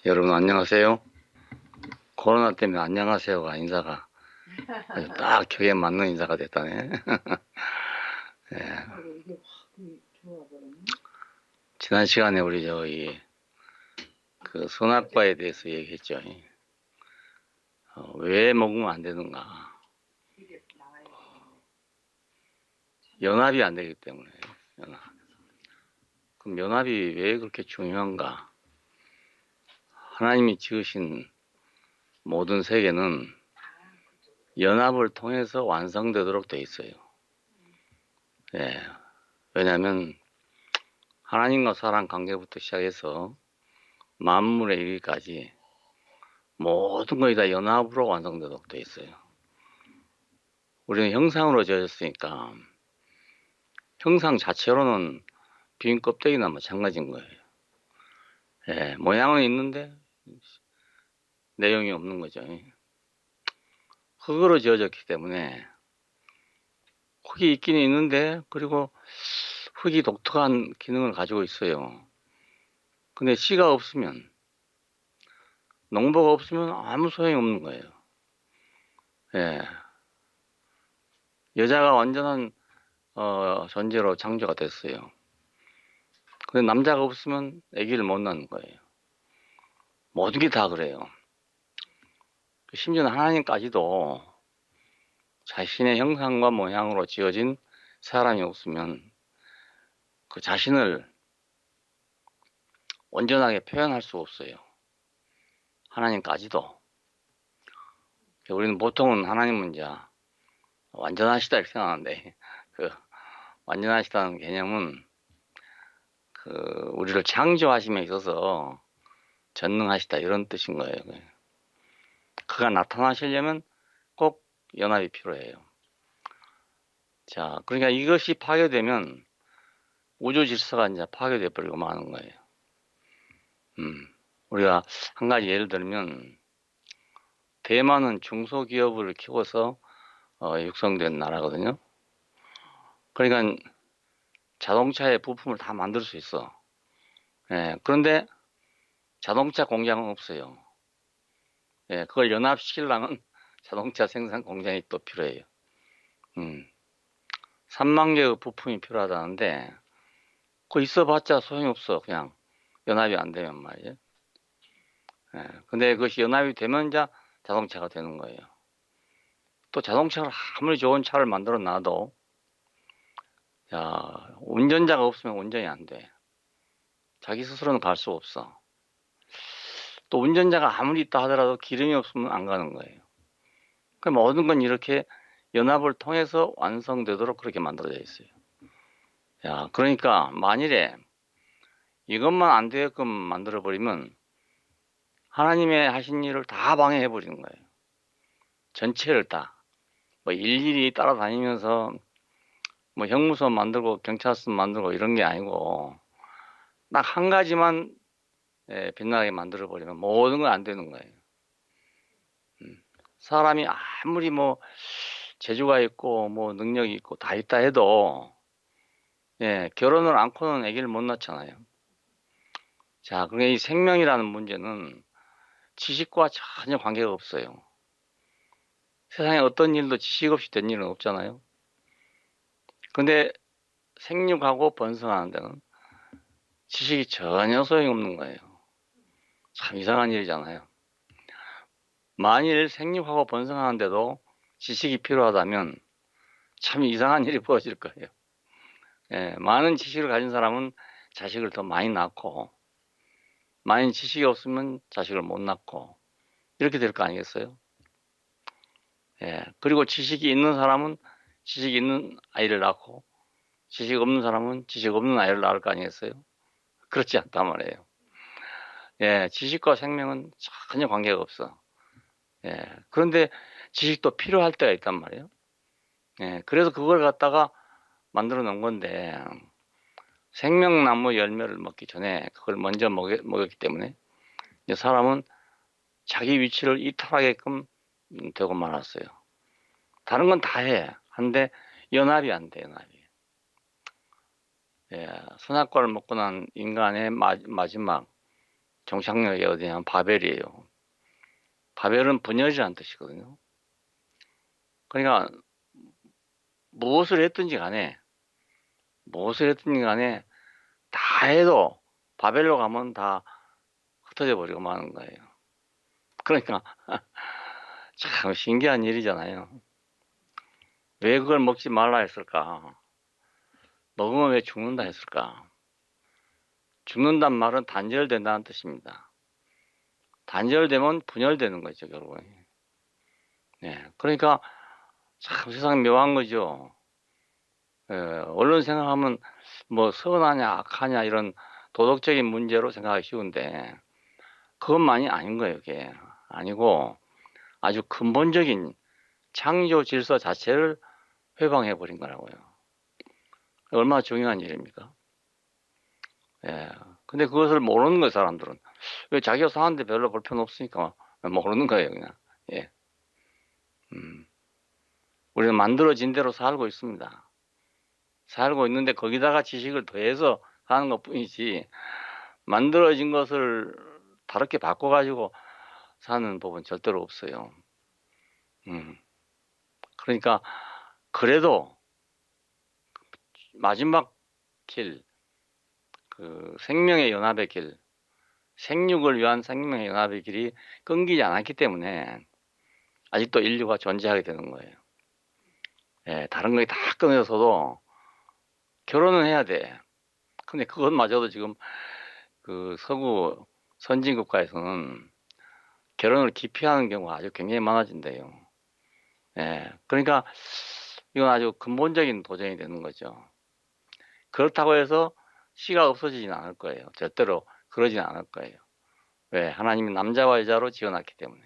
여러분 안녕하세요. 코로나 때문에 안녕하세요가 인사가 아주 딱 격에 맞는 인사가 됐다네. 예. 지난 시간에 우리 저기 그 선악과에 대해서 얘기했죠. 왜 먹으면 안 되는가? 연합이 안 되기 때문에. 연합. 그럼 연합이 왜 그렇게 중요한가? 하나님이 지으신 모든 세계는 연합을 통해서 완성되도록 돼 있어요. 예. 왜냐하면 하나님과 사람 관계부터 시작해서 만물에 이르기까지 모든 것이 다 연합으로 완성되도록 돼 있어요. 우리는 형상으로 지어졌으니까 형상 자체로는 빈 껍데기나 마찬가지인 거예요. 예, 모양은 있는데 내용이 없는 거죠. 흙으로 지어졌기 때문에 흙이 있기는 있는데, 그리고 흙이 독특한 기능을 가지고 있어요. 근데 씨가 없으면, 농부가 없으면 아무 소용이 없는 거예요. 예. 여자가 완전한 존재로 창조가 됐어요. 근데 남자가 없으면 아기를 못 낳는 거예요. 모든 게 다 그래요. 심지어는 하나님까지도 자신의 형상과 모양으로 지어진 사람이 없으면 그 자신을 온전하게 표현할 수 없어요. 하나님까지도. 우리는 보통은 하나님은 이제 완전하시다 이렇게 생각하는데, 그 완전하시다는 개념은 그 우리를 창조하심에 있어서 전능하시다 이런 뜻인 거예요. 그가 나타나시려면 꼭 연합이 필요해요. 자, 그러니까 이것이 파괴되면 우주 질서가 이제 파괴돼 버리고 마는 거예요. 우리가 한 가지 예를 들면, 대만은 중소기업을 키워서 육성된 나라거든요. 그러니까 자동차의 부품을 다 만들 수 있어. 예, 그런데 자동차 공장은 없어요. 예, 그걸 연합시키려면 자동차 생산 공장이 또 필요해요. 3만 개의 부품이 필요하다는데, 그거 있어봤자 소용이 없어. 그냥 연합이 안 되면 말이에요. 예, 근데 그것이 연합이 되면 이제 자동차가 되는 거예요. 또 자동차를 아무리 좋은 차를 만들어 놔도, 야, 운전자가 없으면 운전이 안 돼. 자기 스스로는 갈 수 없어. 또 운전자가 아무리 있다 하더라도 기름이 없으면 안 가는 거예요. 그 모든 건 이렇게 연합을 통해서 완성되도록 그렇게 만들어져 있어요. 야, 그러니까 만일에 이것만 안 되게끔 만들어 버리면 하나님의 하신 일을 다 방해해 버리는 거예요. 전체를 다. 뭐 일일이 따라다니면서 뭐 형무소 만들고 경찰서 만들고 이런 게 아니고, 딱 한 가지만 빛나게 만들어 버리면 모든 건 안 되는 거예요. 사람이 아무리 뭐 재주가 있고 뭐 능력이 있고 다 있다 해도, 예, 결혼을 않고는 아기를 못 낳잖아요. 자, 그러니까 이 생명이라는 문제는 지식과 전혀 관계가 없어요. 세상에 어떤 일도 지식 없이 된 일은 없잖아요. 근데 생육하고 번성하는 데는 지식이 전혀 소용없는 거예요. 참 이상한 일이잖아요. 만일 생육하고 번성하는데도 지식이 필요하다면 참 이상한 일이 벌어질 거예요. 예, 많은 지식을 가진 사람은 자식을 더 많이 낳고, 많은 지식이 없으면 자식을 못 낳고, 이렇게 될 거 아니겠어요? 예, 그리고 지식이 있는 사람은 지식 있는 아이를 낳고, 지식 없는 사람은 지식 없는 아이를 낳을 거 아니겠어요? 그렇지 않단 말이에요. 예, 지식과 생명은 전혀 관계가 없어. 예, 그런데 지식도 필요할 때가 있단 말이에요. 예, 그래서 그걸 갖다가 만들어 놓은 건데, 생명나무 열매를 먹기 전에 그걸 먼저 먹였기 때문에 이제 사람은 자기 위치를 이탈하게끔 되고 말았어요. 다른 건 다 해. 한데 연합이 안 돼, 연합이. 예, 선악과를 먹고 난 인간의 마지막 종착역이 어디냐면 바벨이에요. 바벨은 분열이라는 뜻이거든요. 그러니까 무엇을 했든지 간에 다 해도 바벨로 가면 다 흩어져 버리고 마는 거예요. 그러니까 참 신기한 일이잖아요. 왜 그걸 먹지 말라 했을까? 먹으면 왜 죽는다 했을까? 죽는단 말은 단절된다는 뜻입니다. 단절되면 분열되는 거죠, 결국은. 네, 그러니까 참 세상 묘한 거죠. 언론 생각하면 뭐 선하냐 악하냐 이런 도덕적인 문제로 생각하기 쉬운데 그것만이 아닌 거예요, 이게. 아니고 아주 근본적인 창조 질서 자체를 회방해 버린 거라고요. 얼마나 중요한 일입니까? 예. 근데 그것을 모르는 거예요, 사람들은. 왜 자기가 사는데 별로 볼 필요 없으니까 모르는 거예요, 그냥. 예. 우리는 만들어진 대로 살고 있습니다. 살고 있는데 거기다가 지식을 더해서 하는 것 뿐이지, 만들어진 것을 다르게 바꿔가지고 사는 법은 절대로 없어요. 그러니까, 그래도 마지막 길, 그 생명의 연합의 길, 생육을 위한 생명의 연합의 길이 끊기지 않았기 때문에 아직도 인류가 존재하게 되는 거예요. 예, 다른 것이 다 끊어져서도 결혼은 해야 돼. 근데 그것마저도 지금 그 서구 선진 국가에서는 결혼을 기피하는 경우가 아주 굉장히 많아진대요. 예, 그러니까 이건 아주 근본적인 도전이 되는 거죠. 그렇다고 해서 씨가 없어지진 않을 거예요. 절대로 그러진 않을 거예요. 왜? 하나님이 남자와 여자로 지어놨기 때문에.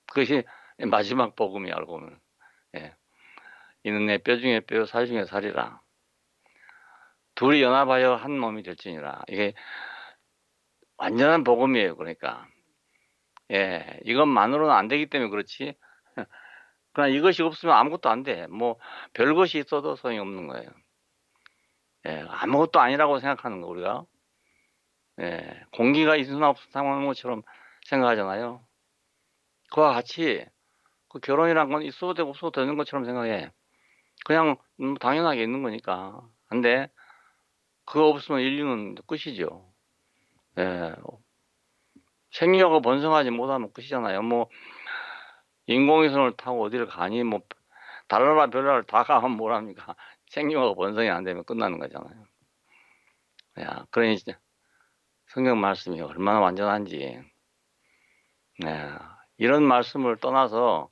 그것이 마지막 복음이 알고 보면. 예. 이는 내 뼈 중에 뼈, 살 중에 살이라. 둘이 연합하여 한 몸이 될지니라. 이게 완전한 복음이에요. 그러니까. 예. 이것만으로는 안 되기 때문에 그렇지. 그러나 이것이 없으면 아무것도 안 돼. 뭐 별것이 있어도 소용이 없는 거예요. 예. 아무것도 아니라고 생각하는 거 우리가. 예. 공기가 있으나 없으나 것처럼 생각하잖아요. 그와 같이 그 결혼이란 건 있어도 되고 없어도 되는 것처럼 생각해. 그냥 당연하게 있는 거니까. 근데 그거 없으면 인류는 끝이죠. 예. 생명력을 번성하지 못하면 끝이잖아요. 뭐 인공위성을 타고 어디를 가니 뭐 달나라 별나라를 다 가면 뭐랍니까? 생명력 번성이 안 되면 끝나는 거잖아요. 야, 그러니 성경 말씀이 얼마나 완전한지. 예. 이런 말씀을 떠나서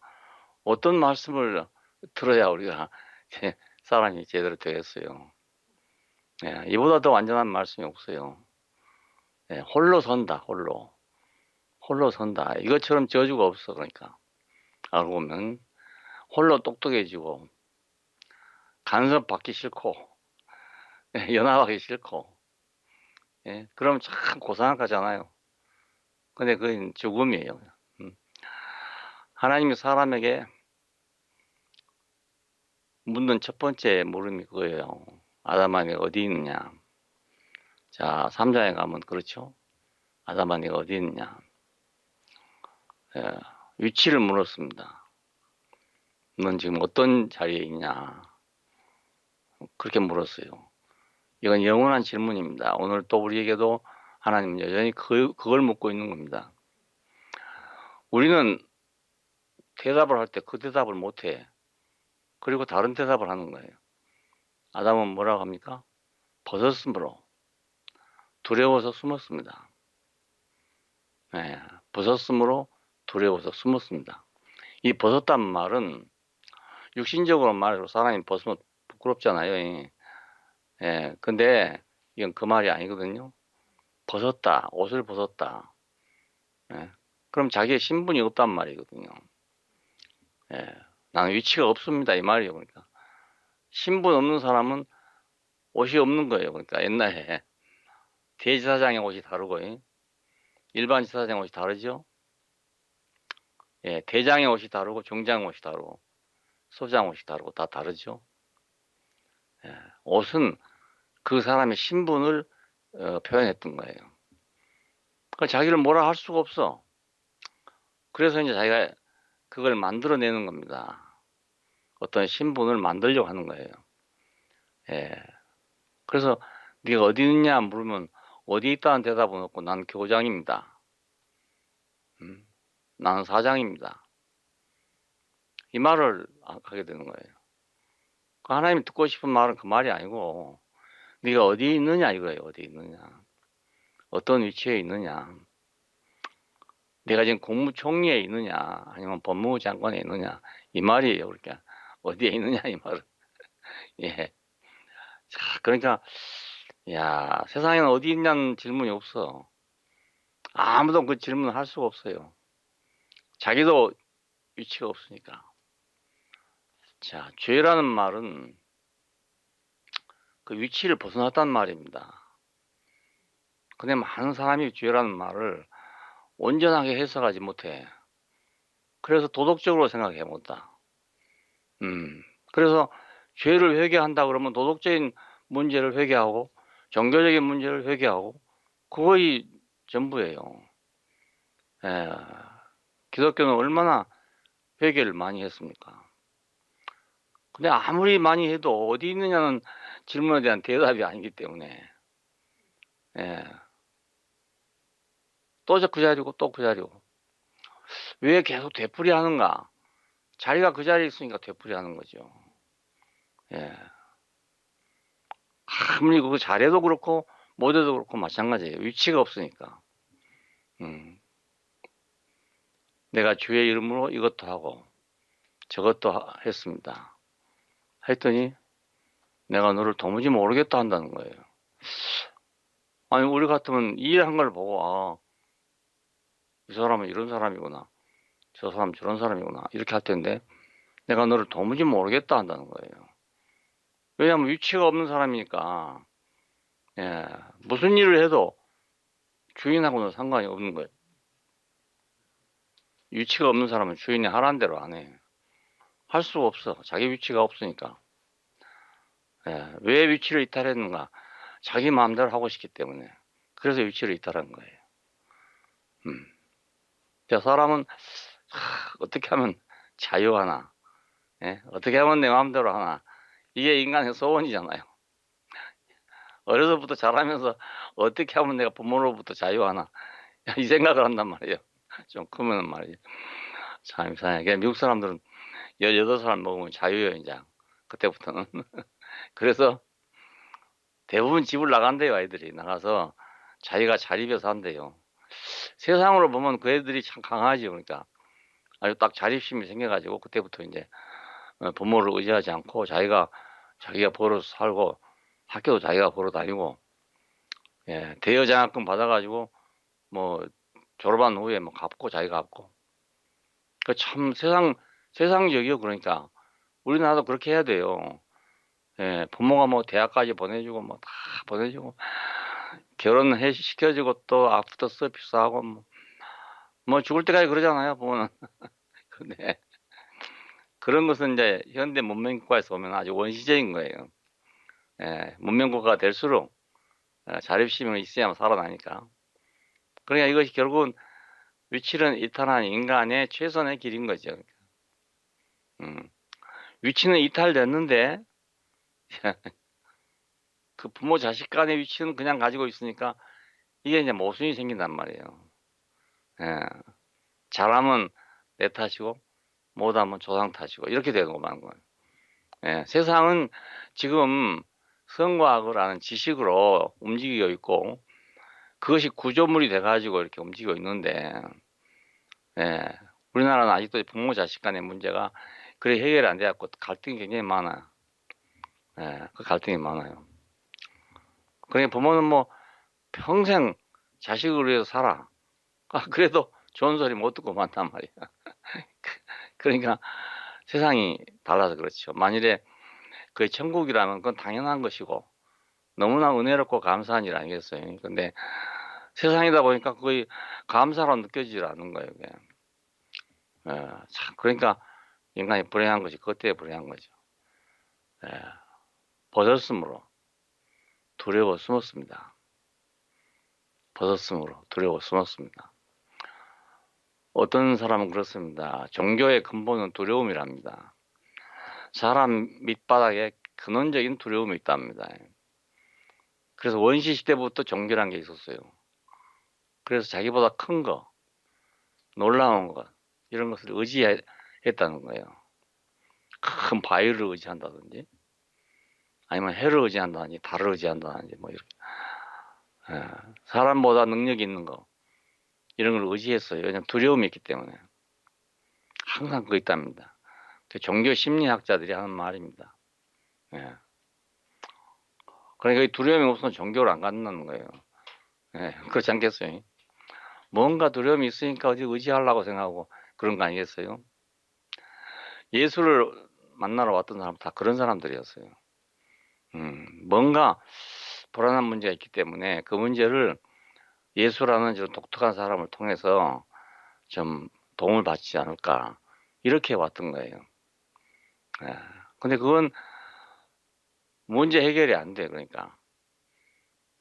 어떤 말씀을 들어야 우리가 사람이 제대로 되겠어요. 예. 이보다 더 완전한 말씀이 없어요. 예. 홀로 선다. 홀로 선다. 이것처럼 저주가 없어. 그러니까 알고 보면 홀로 똑똑해지고 간섭받기 싫고 연합하기 싫고, 예, 그럼 참 고상하잖아요. 근데 그건 죽음이에요. 하나님이 사람에게 묻는 첫 번째 물음이 그거예요. 아담아 네가 어디 있느냐. 자, 3장에 가면 그렇죠. 아담아 네가 어디 있느냐. 예, 위치를 물었습니다. 넌 지금 어떤 자리에 있냐. 그렇게 물었어요. 이건 영원한 질문입니다. 오늘 또 우리에게도 하나님은 여전히 그걸 묻고 있는 겁니다. 우리는 대답을 할 때 그 대답을 못해. 그리고 다른 대답을 하는 거예요. 아담은 뭐라고 합니까? 벗었으므로 두려워서 숨었습니다. 네, 벗었으므로 두려워서 숨었습니다. 이 벗었단 말은 육신적으로 말로 사람이 벗으면 부끄럽잖아요. 예, 근데 이건 그 말이 아니거든요. 벗었다, 옷을 벗었다. 예, 그럼 자기의 신분이 없단 말이거든요. 예, 나는 위치가 없습니다. 이 말이에요. 그러니까 신분 없는 사람은 옷이 없는 거예요. 그러니까 옛날에 대제사장의 옷이 다르고 일반 제사장의 옷이 다르죠. 예, 대장의 옷이 다르고 중장의 옷이 다르고 소장 옷이 다르고 다 다르죠. 예, 옷은 그 사람의 신분을 표현했던 거예요. 그 자기를 뭐라 할 수가 없어. 그래서 이제 자기가 그걸 만들어내는 겁니다. 어떤 신분을 만들려고 하는 거예요. 예. 그래서 네가 어디 있느냐 물으면 어디 있다는 대답은 없고 난 교장입니다. 나는 사장입니다. 이 말을 하게 되는 거예요. 그 하나님이 듣고 싶은 말은 그 말이 아니고 네가 어디 있느냐 이거예요. 어디 있느냐. 어떤 위치에 있느냐. 내가 지금 국무총리에 있느냐 아니면 법무부 장관에 있느냐 이 말이에요. 그러니까 어디에 있느냐 이 말은. 예. 자, 그러니까 야 세상에는 어디 있냐는 질문이 없어. 아무도 그 질문을 할 수가 없어요. 자기도 위치가 없으니까. 자, 죄라는 말은 그 위치를 벗어났단 말입니다. 근데 많은 사람이 죄라는 말을 온전하게 해석하지 못해. 그래서 도덕적으로 생각해 못다. 그래서 죄를 회개한다 그러면 도덕적인 문제를 회개하고 종교적인 문제를 회개하고 그거이 전부예요. 예. 기독교는 얼마나 회개를 많이 했습니까? 근데 아무리 많이 해도 어디 있느냐는 질문에 대한 대답이 아니기 때문에 예. 또 그 자리고 또 그 자리고 왜 계속 되풀이하는가? 자리가 그 자리에 있으니까 되풀이하는 거죠. 예. 아무리 그거 잘해도 그렇고 못해도 그렇고 마찬가지예요. 위치가 없으니까. 내가 주의 이름으로 이것도 하고 저것도 했습니다. 했더니 내가 너를 도무지 모르겠다 한다는 거예요. 아니 우리 같으면 이 일 한 걸 보고 이 사람은 이런 사람이구나. 저 사람 저런 사람이구나. 이렇게 할 텐데 내가 너를 도무지 모르겠다 한다는 거예요. 왜냐하면 위치가 없는 사람이니까 예, 무슨 일을 해도 주인하고는 상관이 없는 거예요. 위치가 없는 사람은 주인이 하라는 대로 안 해. 할 수가 없어. 자기 위치가 없으니까. 예, 왜 위치를 이탈했는가? 자기 마음대로 하고 싶기 때문에. 그래서 위치를 이탈한 거예요. 자, 사람은 어떻게 하면 자유하나? 예? 어떻게 하면 내 마음대로 하나? 이게 인간의 소원이잖아요. 어려서부터 자라면서 어떻게 하면 내가 부모로부터 자유하나? 이 생각을 한단 말이에요. 좀 크면 말이에요. 참 이상해. 미국 사람들은 18살 먹으면 자유예요, 이제. 그때부터는. 그래서 대부분 집을 나간대요, 아이들이. 나가서 자기가 자립해서 한대요. 세상으로 보면 그 애들이 참 강하지, 그러니까. 아주 딱 자립심이 생겨가지고, 그때부터 이제 부모를 의지하지 않고 자기가 벌어서 살고, 학교도 자기가 걸어 다니고, 예, 대여 장학금 받아가지고, 뭐, 졸업한 후에 뭐 갚고, 자기가 갚고. 그 참 세상적이요, 그러니까. 우리나라도 그렇게 해야 돼요. 예, 부모가 뭐 대학까지 보내주고 뭐 다 보내주고 결혼해 시켜주고 또 아프터 서비스하고 뭐 죽을 때까지 그러잖아요 부모는. 근데 그런 것은 이제 현대 문명국가에서 오면 아주 원시적인 거예요. 예, 문명국가가 될수록 자립심이 있어야만 살아나니까. 그러니까 이것이 결국은 위치는 이탈한 인간의 최선의 길인 거죠. 위치는 이탈됐는데 그 부모 자식 간의 위치는 그냥 가지고 있으니까 이게 이제 모순이 생긴단 말이에요. 예. 잘하면 내 탓이고 못하면 조상 탓이고 이렇게 되고 마는 거예요. 예. 세상은 지금 선과학을 지식으로 움직이고 있고 그것이 구조물이 돼가지고 이렇게 움직이고 있는데 예. 우리나라는 아직도 부모 자식 간의 문제가 그래 해결이 안 돼갖고 갈등이 굉장히 많아요. 예. 그 갈등이 많아요. 그러니까 부모는 뭐 평생 자식을 위해서 살아. 그래도 좋은 소리 못 듣고 만단 말이야. 그러니까 세상이 달라서 그렇죠. 만일에 그게 천국이라면 그건 당연한 것이고 너무나 은혜롭고 감사한 일 아니겠어요. 근데 세상이다 보니까 거의 감사로 느껴지질 않는 거예요. 그게. 참 그러니까 인간이 불행한 것이 그것 때문에 불행한 거죠. 벗었으므로 두려워 숨었습니다. 벗었으므로 두려워 숨었습니다. 어떤 사람은 그렇습니다. 종교의 근본은 두려움이랍니다. 사람 밑바닥에 근원적인 두려움이 있답니다. 그래서 원시 시대부터 종교란 게 있었어요. 그래서 자기보다 큰 거, 놀라운 것, 이런 것을 의지했다는 거예요. 큰 바위를 의지한다든지, 아니면 해를 의지한다든지, 달을 의지한다든지, 뭐 이렇게. 사람보다 능력이 있는 거, 이런 걸 의지했어요. 왜냐하면 두려움이 있기 때문에. 항상 그거 있답니다. 종교 심리학자들이 하는 말입니다. 예. 그러니까 이 두려움이 없으면 종교를 안 갖는다는 거예요. 예, 그렇지 않겠어요? 뭔가 두려움이 있으니까 어디 의지하려고 생각하고 그런 거 아니겠어요? 예수를 만나러 왔던 사람 다 그런 사람들이었어요. 뭔가 불안한 문제가 있기 때문에 그 문제를 예수라는 저 독특한 사람을 통해서 좀 도움을 받지 않을까 이렇게 왔던 거예요. 예. 근데 그건 문제 해결이 안 돼. 그러니까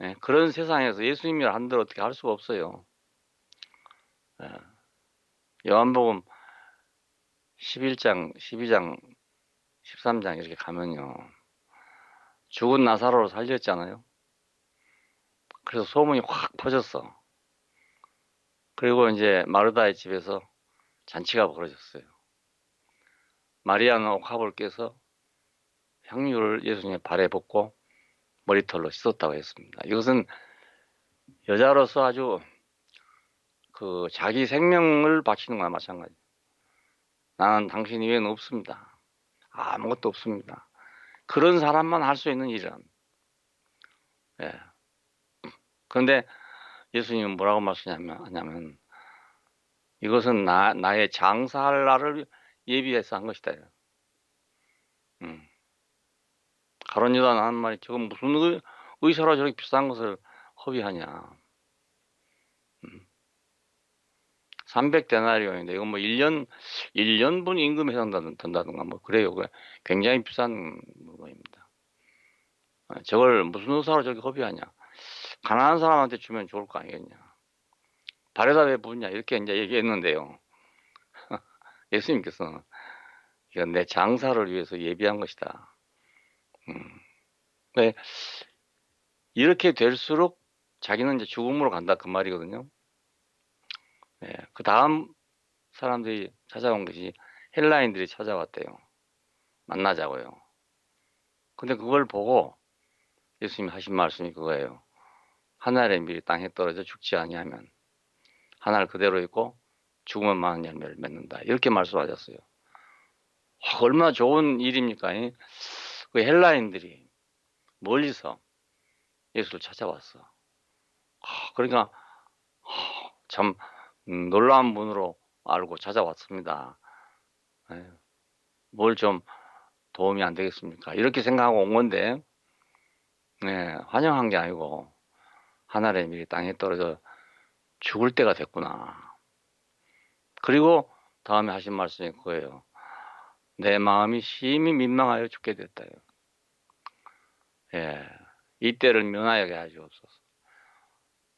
예, 그런 세상에서 예수님이 한들 어떻게 할 수가 없어요. 예. 요한복음 11장, 12장, 13장 이렇게 가면요. 죽은 나사로를 살렸잖아요. 그래서 소문이 확 퍼졌어. 그리고 이제 마르다의 집에서 잔치가 벌어졌어요. 마리아는 옥합을 깨서 향유를 예수님의 발에 붓고 머리털로 씻었다고 했습니다. 이것은 여자로서 아주 그 자기 생명을 바치는 거나 마찬가지. 나는 당신 이외에는 없습니다. 아무것도 없습니다. 그런 사람만 할 수 있는 일이랍니다. 예. 그런데 예수님은 뭐라고 말씀하냐면 이것은 나의 장사할 날을 예비해서 한 것이다. 음. 가론 유다는 하는 말이 저건 무슨 의사로 저렇게 비싼 것을 허비하냐. 300데나리온인데 이건 뭐 1년분 임금에 해당된다든가 뭐 그래요. 굉장히 비싼 물건입니다. 저걸 무슨 의사로 저렇게 허비하냐. 가난한 사람한테 주면 좋을 거 아니겠냐. 발에다 왜 붓냐 이렇게 이제 얘기했는데요. 예수님께서는 이건 내 장사를 위해서 예비한 것이다. 네, 이렇게 될수록 자기는 이제 죽음으로 간다 그 말이거든요. 네, 그 다음 사람들이 찾아온 것이 헬라인들이 찾아왔대요. 만나자고요. 근데 그걸 보고 예수님이 하신 말씀이 그거예요. 하늘의 밀이 땅에 떨어져 죽지 아니하면 하늘 그대로 있고 죽으면 많은 열매를 맺는다. 이렇게 말씀하셨어요. 얼마나 좋은 일입니까? 그 헬라인들이 멀리서 예수를 찾아왔어. 그러니까 참 놀라운 분으로 알고 찾아왔습니다. 뭘 좀 도움이 안 되겠습니까? 이렇게 생각하고 온 건데 환영한 게 아니고 하늘의 밀이 땅에 떨어져 죽을 때가 됐구나. 그리고 다음에 하신 말씀이 그거예요. 내 마음이 심히 민망하여 죽게 됐다요. 예, 이때를 면하게 하시옵소서.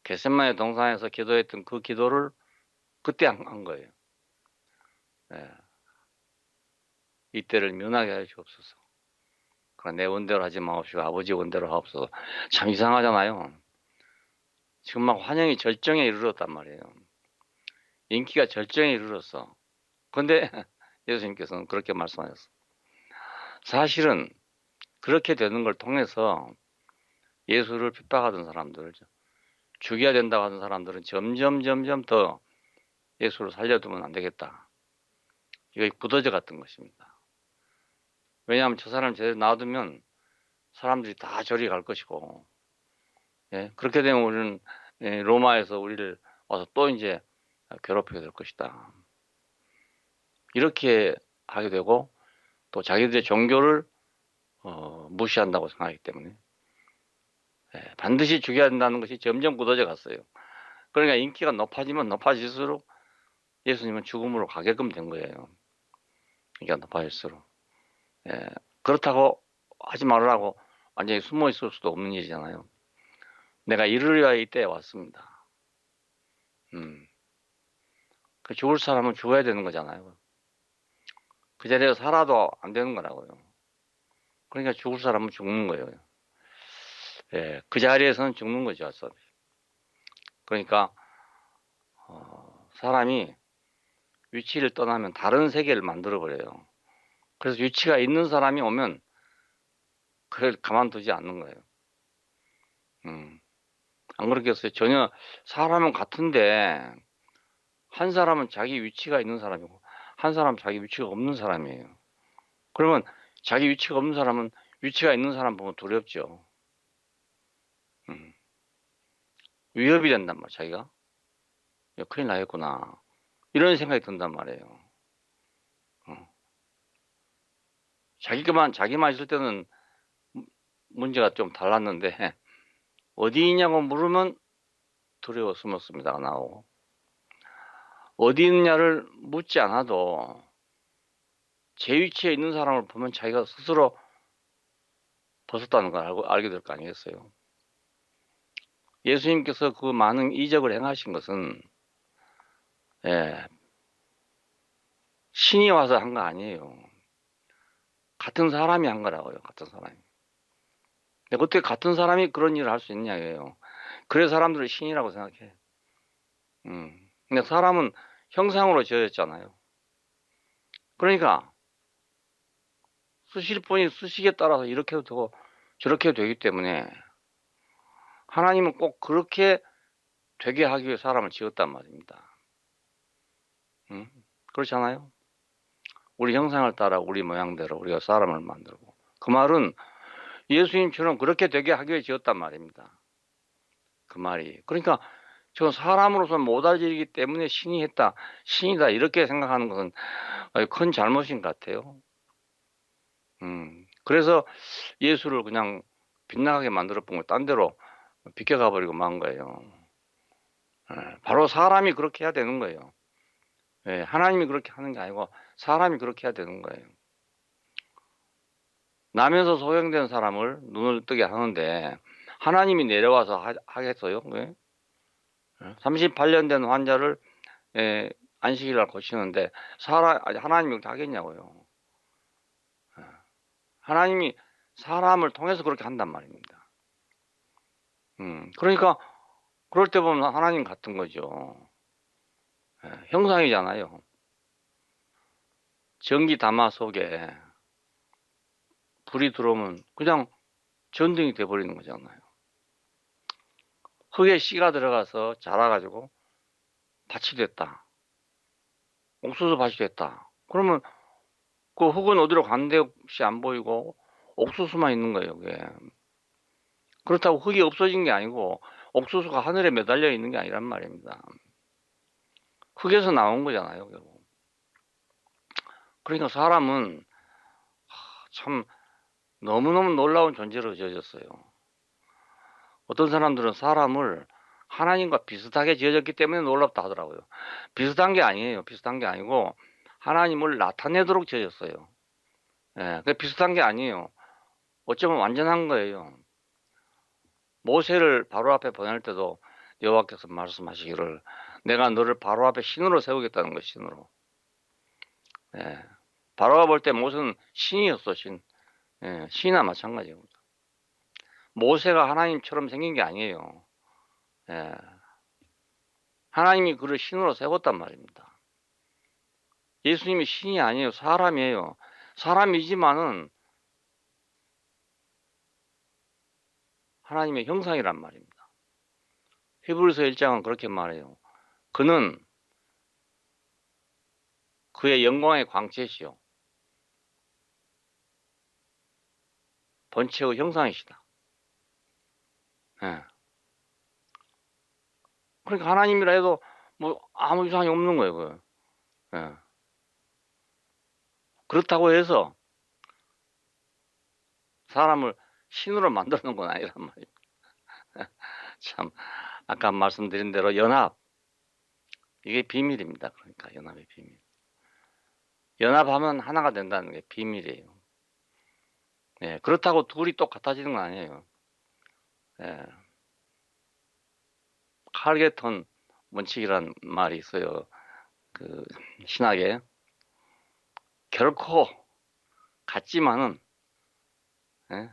겟세마네 동산에서 기도했던 그 기도를 그때 한 거예요. 예, 이때를 면하게 하시옵소서. 그러나 내 원대로 하지 마옵시고 아버지 원대로 하옵소서. 참 이상하잖아요. 지금 막 환영이 절정에 이르렀단 말이에요. 인기가 절정에 이르렀어. 근데 예수님께서는 그렇게 말씀하셨어. 사실은 그렇게 되는 걸 통해서 예수를 핍박하던 사람들, 죽여야 된다고 하는 사람들은 점점 더 예수를 살려두면 안 되겠다. 이거 굳어져 갔던 것입니다. 왜냐하면 저 사람을 제대로 놔두면 사람들이 다 저리 갈 것이고, 예? 그렇게 되면 우리는 로마에서 우리를 와서 또 이제 괴롭히게 될 것이다. 이렇게 하게 되고 또 자기들의 종교를 무시한다고 생각하기 때문에 반드시 죽여야 한다는 것이 점점 굳어져 갔어요. 그러니까 인기가 높아지면 높아질수록 예수님은 죽음으로 가게끔 된 거예요. 인기가 높아질수록. 그렇다고 하지 말으라고 완전히 숨어 있을 수도 없는 일이잖아요. 내가 이르려야 이때에 왔습니다. 그 죽을 사람은 죽어야 되는 거잖아요. 그 자리에서 살아도 안 되는 거라고요. 그러니까 죽을 사람은 죽는 거예요. 예, 그 자리에서는 죽는 거죠. 그러니까 사람이 위치를 떠나면 다른 세계를 만들어 버려요. 그래서 위치가 있는 사람이 오면 그걸 가만두지 않는 거예요. 안 그렇겠어요? 전혀 사람은 같은데 한 사람은 자기 위치가 있는 사람이고 한 사람은 자기 위치가 없는 사람이에요. 그러면 자기 위치가 없는 사람은 위치가 있는 사람 보면 두렵죠. 위협이 된단 말이야, 자기가. 야, 큰일 나겠구나. 이런 생각이 든단 말이에요. 자기만 있을 때는 문제가 좀 달랐는데, 어디 있냐고 물으면 두려워 숨었습니다가 나오고, 어디 있느냐를 묻지 않아도 제 위치에 있는 사람을 보면 자기가 스스로 벗었다는 걸 알게 될 거 아니겠어요. 예수님께서 그 많은 이적을 행하신 것은, 예, 신이 와서 한 거 아니에요. 같은 사람이 한 거라고요, 같은 사람이. 근데 어떻게 같은 사람이 그런 일을 할 수 있냐고요. 그래 사람들을 신이라고 생각해. 근데 사람은 형상으로 지어졌잖아요. 그러니까 쓰실 분이 쓰시기에 따라서 이렇게도 되고 저렇게 되기 때문에 하나님은 꼭 그렇게 되게 하기 위해 사람을 지었단 말입니다. 그렇잖아요. 우리 형상을 따라 우리 모양대로 우리가 사람을 만들고, 그 말은 예수님처럼 그렇게 되게 하기 위해 지었단 말입니다. 그 말이. 그러니까 저는 사람으로서는 못알지기 때문에 신이 했다, 신이다 이렇게 생각하는 것은 큰 잘못인 것 같아요. 그래서 예수를 그냥 빗나가게 만들어 본 거 딴 데로 비껴가 버리고 만 거예요. 바로 사람이 그렇게 해야 되는 거예요. 예, 하나님이 그렇게 하는 게 아니고 사람이 그렇게 해야 되는 거예요. 남에서 소형된 사람을 눈을 뜨게 하는데 하나님이 내려와서 하겠어요? 왜? 38년 된 환자를 안식일 날 고치는데 하나님이 그렇게 하겠냐고요. 하나님이 사람을 통해서 그렇게 한단 말입니다. 그러니까 그럴 때 보면 하나님 같은 거죠. 형상이잖아요. 전기 담화 속에 불이 들어오면 그냥 전등이 돼버리는 거잖아요. 흙에 씨가 들어가서 자라가지고 밭이 됐다. 옥수수 밭이 됐다. 그러면 그 흙은 어디로 가는 데 없이 안 보이고 옥수수만 있는 거예요, 그게. 그렇다고 흙이 없어진 게 아니고 옥수수가 하늘에 매달려 있는 게 아니란 말입니다. 흙에서 나온 거잖아요, 결국. 그러니까 사람은 참 너무너무 놀라운 존재로 지어졌어요. 어떤 사람들은 사람을 하나님과 비슷하게 지어졌기 때문에 놀랍다 하더라고요. 비슷한 게 아니에요. 비슷한 게 아니고 하나님을 나타내도록 지어졌어요. 예, 그 비슷한 게 아니에요. 어쩌면 완전한 거예요. 모세를 바로 앞에 보낼 때도 여호와께서 말씀하시기를 내가 너를 바로 앞에 신으로 세우겠다는 거, 신으로. 예, 바로가 볼 때 모세는 신이었어, 신. 예, 신이나 마찬가지입니다. 모세가 하나님처럼 생긴 게 아니에요. 예, 하나님이 그를 신으로 세웠단 말입니다. 예수님이 신이 아니에요. 사람이에요. 사람이지만은 하나님의 형상이란 말입니다. 히브리서 1장은 그렇게 말해요. 그는 그의 영광의 광채시요 본체의 형상이시다. 예. 그러니까 하나님이라 해도 뭐 아무 이상이 없는 거예요. 그거. 예. 그렇다고 해서 사람을 신으로 만드는 건 아니란 말이에요. 참 아까 말씀드린 대로 연합, 이게 비밀입니다. 그러니까 연합의 비밀. 연합하면 하나가 된다는 게 비밀이에요. 예, 그렇다고 둘이 똑같아지는 건 아니에요. 예. 카르게턴 원칙이란 말이 있어요. 그 신학에 결코 같지만은 예?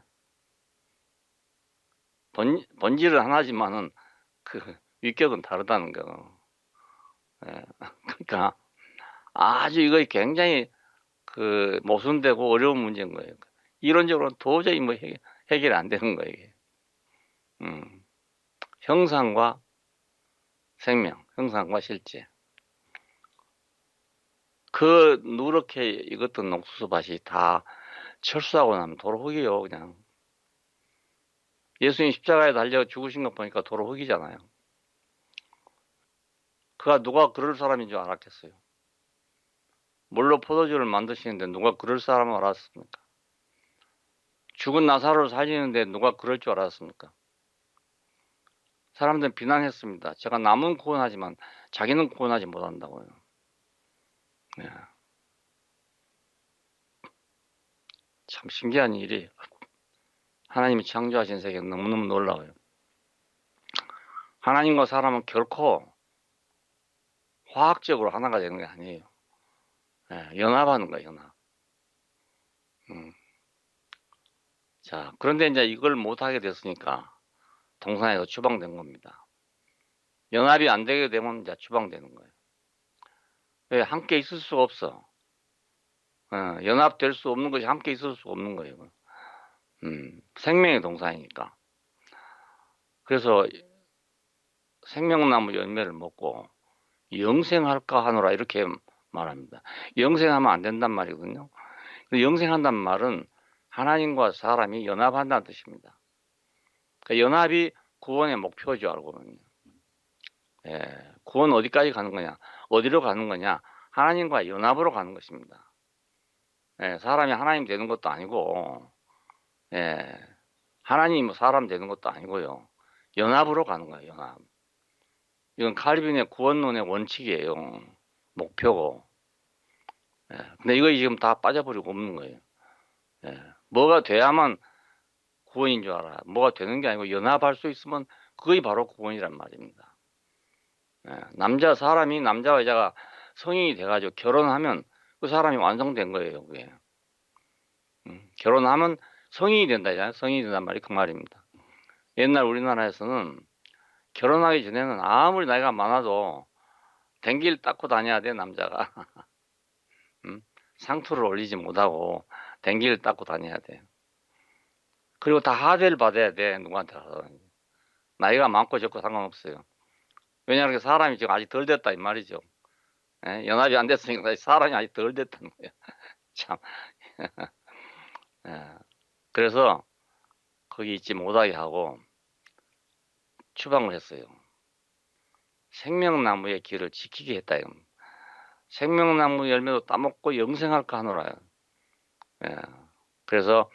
본질은 하나지만은 그 위격은 다르다는 거. 예. 그러니까 아주 이거 굉장히 그 모순되고 어려운 문제인 거예요. 이론적으로는 도저히 뭐 해결이 안 되는 거예요. 이게. 형상과 생명, 형상과 실제. 그 누렇게 익었던 옥수수밭이 다 철수하고 나면 도로 흙이요, 그냥. 예수님 십자가에 달려 죽으신 거 보니까 도로 흙이잖아요. 그가 누가 그럴 사람인 줄 알았겠어요. 물로 포도주를 만드시는데 누가 그럴 사람을 알았습니까? 죽은 나사로를 살리는데 누가 그럴 줄 알았습니까? 사람들은 비난했습니다. 제가 남은 구원하지만 자기는 구원하지 못한다고요. 네. 참 신기한 일이 하나님이 창조하신 세계는 너무너무 놀라워요. 하나님과 사람은 결코 화학적으로 하나가 되는 게 아니에요. 네, 연합하는 거예요, 연합. 자, 그런데 이제 이걸 못하게 됐으니까 동산에서 추방된 겁니다. 연합이 안 되게 되면 이제 추방되는 거예요. 왜? 함께 있을 수가 없어. 연합될 수 없는 것이 함께 있을 수 없는 거예요. 생명의 동산이니까. 그래서 생명나무 열매를 먹고 영생할까 하노라 이렇게 말합니다. 영생하면 안 된단 말이거든요. 영생한단 말은 하나님과 사람이 연합한다는 뜻입니다. 그러니까 연합이 구원의 목표죠, 알고 보면. 예, 구원 어디까지 가는 거냐? 어디로 가는 거냐? 하나님과 연합으로 가는 것입니다. 예, 사람이 하나님 되는 것도 아니고, 예, 하나님이 뭐 사람 되는 것도 아니고요. 연합으로 가는 거예요, 연합. 이건 칼빈의 구원론의 원칙이에요. 목표고. 예, 근데 이거 지금 다 빠져버리고 없는 거예요. 예, 뭐가 돼야만 구원인 줄 알아요. 뭐가 되는 게 아니고 연합할 수 있으면 그게 바로 구원이란 말입니다. 예, 사람이 남자와 여자가 성인이 돼가지고 결혼하면 그 사람이 완성된 거예요, 그게. 결혼하면 성인이 된다잖아요. 성인이 된단 말이 그 말입니다. 옛날 우리나라에서는 결혼하기 전에는 아무리 나이가 많아도 댕기를 닦고 다녀야 돼, 남자가. 상투를 올리지 못하고 댕기를 닦고 다녀야 돼. 그리고 다 하대를 받아야 돼, 누구한테 가서. 나이가 많고 적고 상관없어요. 왜냐하면 사람이 지금 아직 덜 됐다 이 말이죠. 예? 연합이 안 됐으니까 사람이 아직 덜 됐다는 거예요. 참. 예. 그래서 거기 있지 못하게 하고 추방을 했어요. 생명나무의 길을 지키게 했다. 생명나무 열매도 따먹고 영생할까 하노라요. 예. 그래서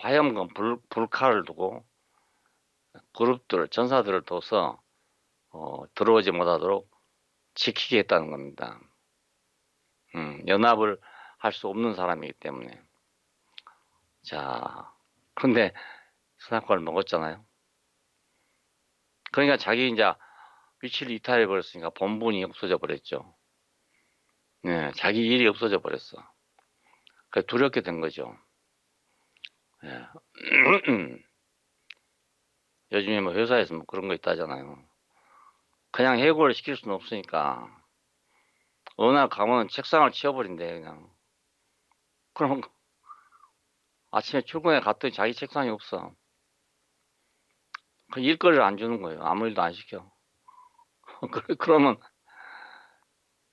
화염금 불칼을 두고 그룹들 전사들을 둬서 들어오지 못하도록 지키게 했다는 겁니다. 연합을 할 수 없는 사람이기 때문에. 자, 근데 선악과를 먹었잖아요. 그러니까 자기 이제 위치를 이탈해 버렸으니까 본분이 없어져 버렸죠. 네, 자기 일이 없어져 버렸어. 그 두렵게 된 거죠. 예. 요즘에 뭐 회사에서 뭐 그런 거 있다잖아요. 그냥 해고를 시킬 수는 없으니까 어느 날 가면 책상을 치워버린대 그냥. 그럼 아침에 출근해 갔더니 자기 책상이 없어. 그 일거리를 안 주는 거예요. 아무 일도 안 시켜. 그러면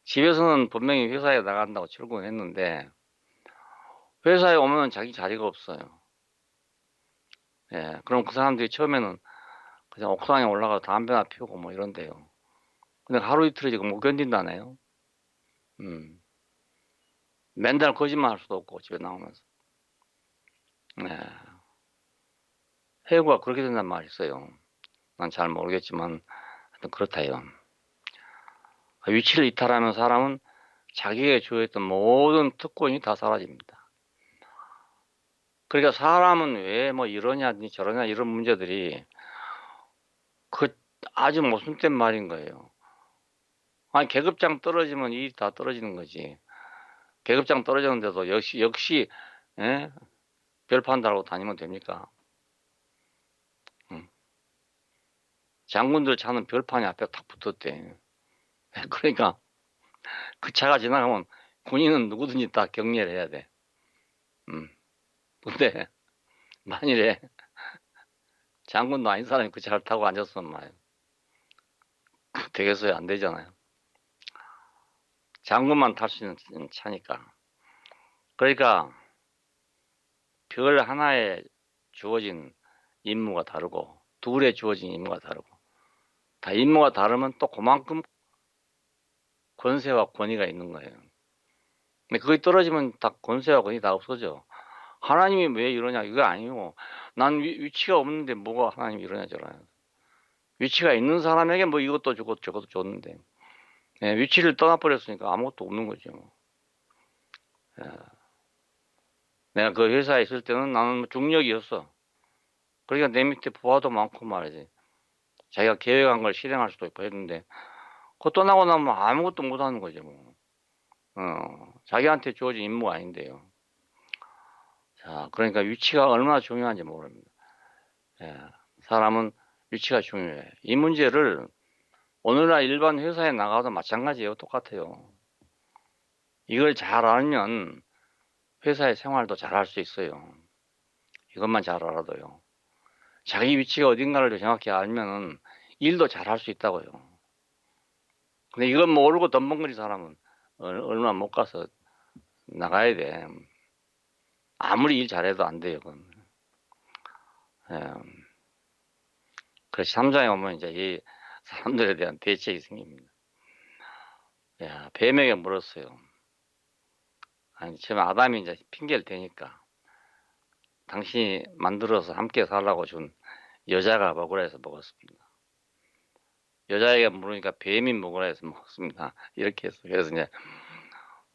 집에서는 분명히 회사에 나간다고 출근했는데 회사에 오면 자기 자리가 없어요. 예, 그럼 그 사람들이 처음에는 그냥 옥상에 올라가서 담배나 피우고 뭐 이런데요. 근데 하루 이틀 지금 못 견딘다네요. 맨날 거짓말 할 수도 없고 집에 나오면서. 예. 해고가 그렇게 된단 말이 있어요. 난 잘 모르겠지만 하여튼 그렇다요. 위치를 이탈하면 사람은 자기에게 주어있던 모든 특권이 다 사라집니다. 그러니까 사람은 왜 뭐 이러냐 저러냐 이런 문제들이 그 아주 모순된 말인 거예요. 아니 계급장 떨어지면 일이 다 떨어지는 거지. 계급장 떨어졌는데도 역시 예? 별판 달고 다니면 됩니까? 장군들 차는 별판이 앞에 탁 붙었대. 그러니까 그 차가 지나가면 군인은 누구든지 다 경례를 해야 돼. 근데 만일에 장군도 아닌 사람이 그 차를 타고 앉았으면 말이야. 되겠어요? 안 되잖아요. 장군만 탈 수 있는 차니까. 그러니까 별 하나에 주어진 임무가 다르고 둘에 주어진 임무가 다르고 다 임무가 다르면 또 그만큼 권세와 권위가 있는 거예요. 근데 그게 떨어지면 다 권세와 권위 다 없어져. 하나님이 왜 이러냐 이거 아니고 난 위치가 없는데 뭐가 하나님이 이러냐 저러냐. 위치가 있는 사람에게 뭐 이것도 주고 저것도 줬는데 예, 위치를 떠나버렸으니까 아무것도 없는 거죠. 예. 내가 그 회사에 있을 때는 나는 중력이었어. 그러니까 내 밑에 부하도 많고 말이지. 자기가 계획한 걸 실행할 수도 있고 했는데 그거 떠나고 나면 아무것도 못하는 거죠. 뭐. 자기한테 주어진 임무가 아닌데요. 자, 그러니까 위치가 얼마나 중요한지 모릅니다. 예, 사람은 위치가 중요해. 이 문제를 오늘날 일반 회사에 나가도 마찬가지예요. 똑같아요. 이걸 잘 알면 회사의 생활도 잘 할 수 있어요. 이것만 잘 알아도요. 자기 위치가 어딘가를 정확히 알면은 일도 잘 할 수 있다고요. 근데 이걸 모르고 덤벙거리 사람은 얼마 못 가서 나가야 돼. 아무리 일 잘해도 안 돼요. 그건. 예. 그래서 3장에 오면 이제 이 사람들에 대한 대책이 생깁니다. 야, 뱀에게 물었어요. 아니, 지금 아담이 이제 핑계를 대니까 당신이 만들어서 함께 살라고 준 여자가 먹으라 해서 먹었습니다. 여자에게 물으니까 뱀이 먹으라 해서 먹었습니다. 이렇게 했어요. 그래서 이제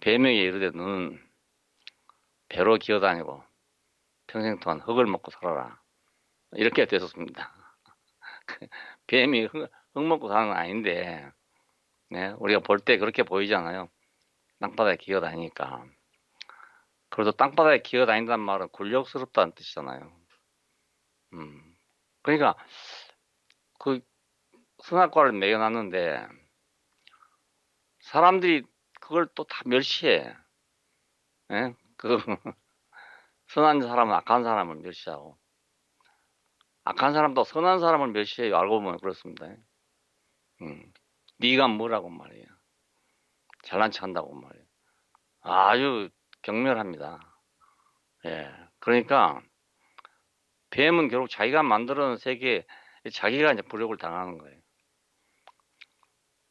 뱀에게 이르되 너는 배로 기어다니고 평생 동안 흙을 먹고 살아라. 이렇게 됐었습니다. 뱀이 흙 먹고 사는 건 아닌데, 네? 우리가 볼 때 그렇게 보이잖아요. 땅바닥에 기어다니니까. 그래도 땅바닥에 기어다닌다는 말은 굴욕스럽다는 뜻이잖아요. 그러니까 그 선악과를 매겨놨는데 사람들이 그걸 또 다 멸시해. 예? 그 선한 사람은 악한 사람을 멸시하고 악한 사람도 선한 사람을 멸시해요. 알고 보면 그렇습니다. 네가 뭐라고 말이에요. 잘난 척한다고 말이에요. 아주 경멸합니다. 예, 그러니까 뱀은 결국 자기가 만들어 놓은 세계에 자기가 이제 굴욕을 당하는 거예요.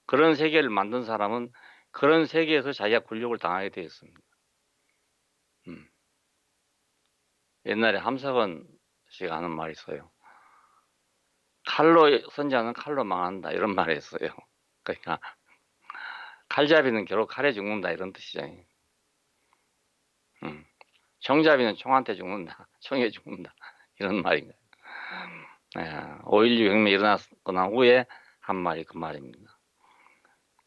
그런 세계를 만든 사람은 그런 세계에서 자기가 굴욕을 당하게 되어 있습니다. 옛날에 함석원 씨가 하는 말이 있어요. 칼로 선지하는 칼로 망한다 이런 말이 있어요. 그러니까 칼잡이는 결국 칼에 죽는다 이런 뜻이죠. 총잡이는 총한테 죽는다, 총에 죽는다 이런 말인 거예요. 5.16 혁명이 일어났고 난 후에 한 말이 그 말입니다.